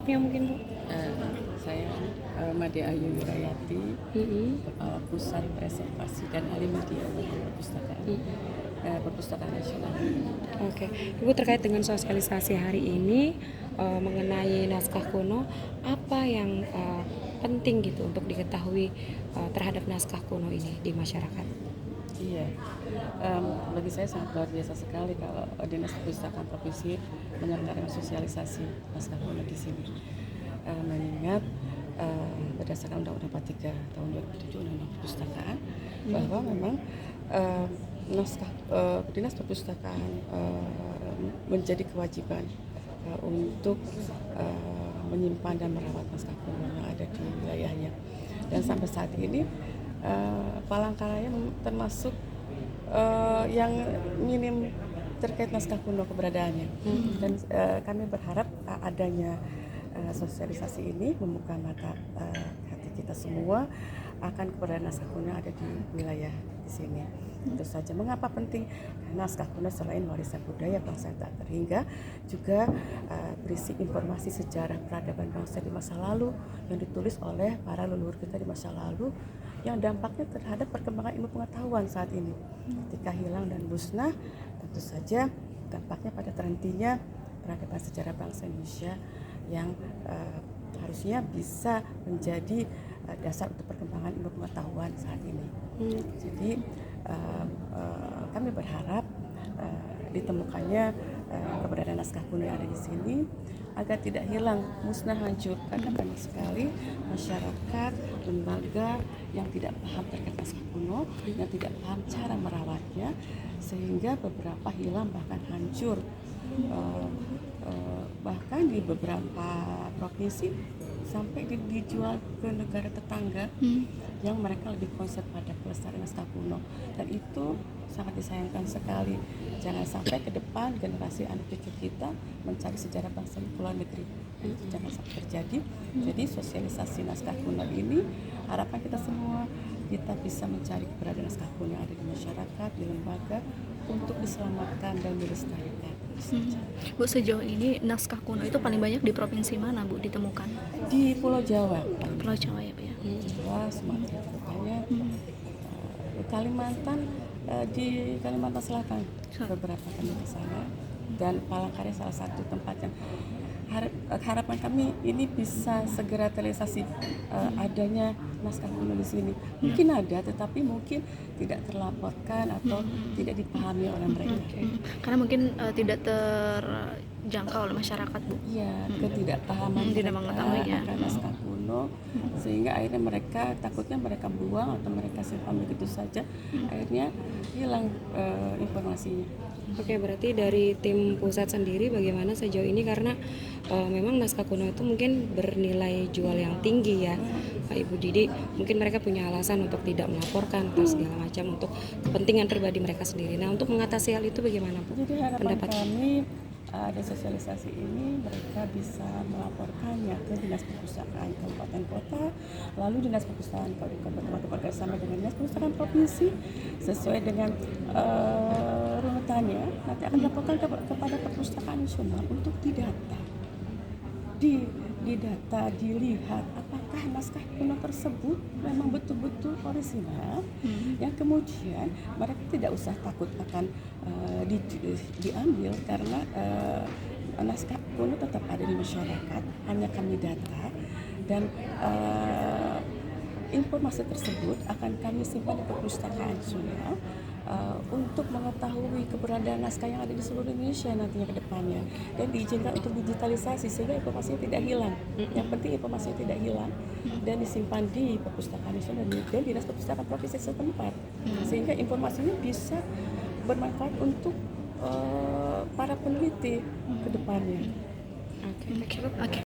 singkatnya mungkin Bu? Eh, saya Made Ayu Wirayati, Mm-mm. Kepala Pusat Preservasi dan Alih Media Perpustakaan, Perpustakaan Nasional. Oke, Ibu terkait dengan sosialisasi hari ini mengenai naskah kuno, apa yang penting gitu untuk diketahui terhadap naskah kuno ini di masyarakat? Iya, bagi saya sangat luar biasa sekali kalau Dinas Perpustakaan Provinsi menyelenggarakan sosialisasi naskah kuno di sini. Mengingat berdasarkan Undang-Undang 43 tahun 2007 Undang-Undang Perpustakaan bahwa memang naskah Dinas Perpustakaan menjadi kewajiban untuk menyimpan dan merawat naskah kuno yang ada di wilayahnya. Dan sampai saat ini Palangkaraya termasuk yang minim terkait naskah kuno keberadaannya. Dan kami berharap adanya sosialisasi ini membuka mata hati kita semua akan keberadaan naskah kuno ada di wilayah di sini. Tentu saja mengapa penting? Karena naskah kuno selain warisan budaya bangsa tak terhingga juga berisi informasi sejarah peradaban bangsa di masa lalu yang ditulis oleh para leluhur kita di masa lalu yang dampaknya terhadap perkembangan ilmu pengetahuan saat ini. Ketika hilang dan musnah, tentu saja dampaknya pada terhentinya peradaban sejarah bangsa Indonesia yang harusnya bisa menjadi dasar untuk perkembangan ilmu pengetahuan saat ini. Jadi kami berharap ditemukannya keberadaan naskah kuno yang ada di sini agar tidak hilang, musnah, hancur, karena banyak sekali masyarakat, lembaga yang tidak paham terkait naskah kuno, yang tidak paham cara merawatnya, sehingga beberapa hilang bahkan hancur. Bahkan di beberapa provinsi sampai dijual ke negara tetangga yang mereka lebih konsen pada pelestarian naskah kuno, dan itu sangat disayangkan sekali. Jangan sampai ke depan generasi anak cucu kita mencari sejarah bangsa di luar negeri, itu jangan sampai terjadi. Jadi sosialisasi naskah kuno ini harapan kita semua kita bisa mencari keberadaan naskah kuno yang ada di masyarakat, di lembaga untuk diselamatkan dan dilestarikan. Bu, sejauh ini naskah kuno itu paling banyak di provinsi mana Bu ditemukan? Di Pulau Jawa, Pulau Jawa ya Bu ya? Jawa, Sumatera juga banyak, Kalimantan, di Kalimantan Selatan beberapa kami ke sana, dan Palangkaraya salah satu tempat yang harapan kami ini bisa segera terrealisasi adanya naskah kuno di sini. Mungkin ada, tetapi mungkin tidak terlaporkan atau tidak dipahami oleh mereka. Karena mungkin tidak terjangkau oleh masyarakat Bu. Iya, ketidakpahaman Tidak mereka mengetahuinya. akan naskah kuno, sehingga akhirnya mereka takutnya mereka buang atau mereka simpan begitu saja, akhirnya hilang informasinya. Oke, berarti dari tim pusat sendiri bagaimana sejauh ini, karena memang naskah kuno itu mungkin bernilai jual yang tinggi ya Pak Ibu Didi, mungkin mereka punya alasan untuk tidak melaporkan atau segala macam untuk kepentingan pribadi mereka sendiri. Nah, untuk mengatasi hal itu bagaimana Bu? Jadi harapan kami ada sosialisasi ini mereka bisa melaporkannya ke Dinas Perpustakaan Kabupaten Kota, lalu Dinas Perpustakaan Kabupaten bersama dengan Dinas Perpustakaan Provinsi sesuai dengan runutannya nanti akan dilaporkan kepada Perpustakaan Nasional untuk didata, didata, dilihat apakah naskah kuno tersebut memang betul-betul orisinal, yang kemudian mereka tidak usah takut akan diambil karena naskah kuno tetap ada di masyarakat, hanya kami data, dan informasi tersebut akan kami simpan di Perpustakaan Nasional untuk mengetahui keberadaan naskah yang ada di seluruh Indonesia nantinya ke depannya, dan diizinkan untuk digitalisasi sehingga informasinya tidak hilang. Yang penting informasinya tidak hilang dan disimpan di Perpustakaan Nasional dan Dinas Perpustakaan Provinsi setempat, sehingga informasinya bisa bermanfaat untuk para peneliti ke depannya. Oke.